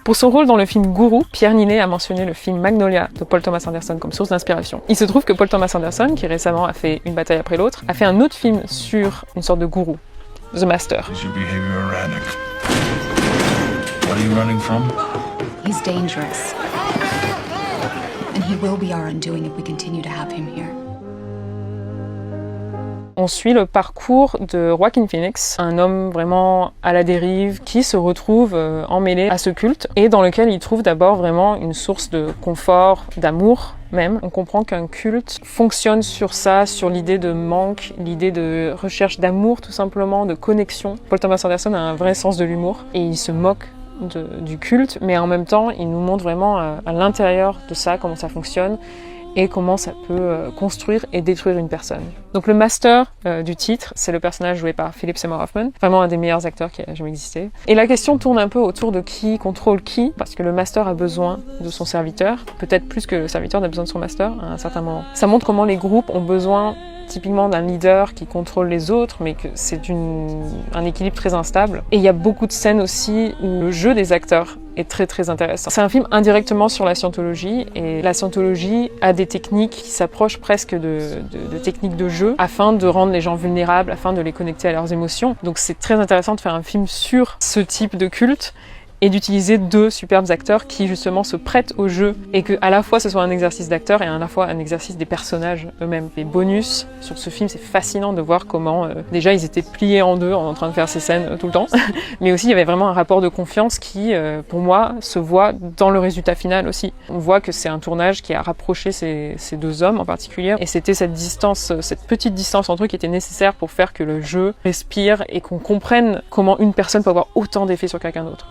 Pour son rôle dans le film Gourou, Pierre Ninet a mentionné le film Magnolia de Paul Thomas Anderson comme source d'inspiration. Il se trouve que Paul Thomas Anderson, qui récemment a fait Une bataille après l'autre, a fait un autre film sur une sorte de gourou, The Master. Is your behavior erratic? What are you running from? He's dangerous. And he will be our undoing if we continue to have him here. On suit le parcours de Joaquin Phoenix, un homme vraiment à la dérive qui se retrouve emmêlé à ce culte et dans lequel il trouve d'abord vraiment une source de confort, d'amour même. On comprend qu'un culte fonctionne sur ça, sur l'idée de manque, l'idée de recherche d'amour tout simplement, de connexion. Paul Thomas Anderson a un vrai sens de l'humour et il se moque du culte, mais en même temps il nous montre vraiment à l'intérieur de ça comment ça fonctionne et comment ça peut construire et détruire une personne. Donc le master du titre, c'est le personnage joué par Philip Seymour Hoffman, vraiment un des meilleurs acteurs qui a jamais existé. Et la question tourne un peu autour de qui contrôle qui, parce que le master a besoin de son serviteur, peut-être plus que le serviteur n'a besoin de son master à un certain moment. Ça montre comment les groupes ont besoin typiquement d'un leader qui contrôle les autres, mais que c'est un équilibre très instable. Et il y a beaucoup de scènes aussi où le jeu des acteurs est très très intéressant. C'est un film indirectement sur la scientologie, et la scientologie a des techniques qui s'approchent presque de techniques de jeu, afin de rendre les gens vulnérables, afin de les connecter à leurs émotions. Donc c'est très intéressant de faire un film sur ce type de culte, et d'utiliser deux superbes acteurs qui justement se prêtent au jeu et que à la fois ce soit un exercice d'acteur et à la fois un exercice des personnages eux-mêmes. Les bonus sur ce film, c'est fascinant de voir comment déjà ils étaient pliés en deux en train de faire ces scènes tout le temps, mais aussi il y avait vraiment un rapport de confiance qui, pour moi, se voit dans le résultat final aussi. On voit que c'est un tournage qui a rapproché ces deux hommes en particulier, et c'était cette distance, cette petite distance entre eux qui était nécessaire pour faire que le jeu respire et qu'on comprenne comment une personne peut avoir autant d'effets sur quelqu'un d'autre.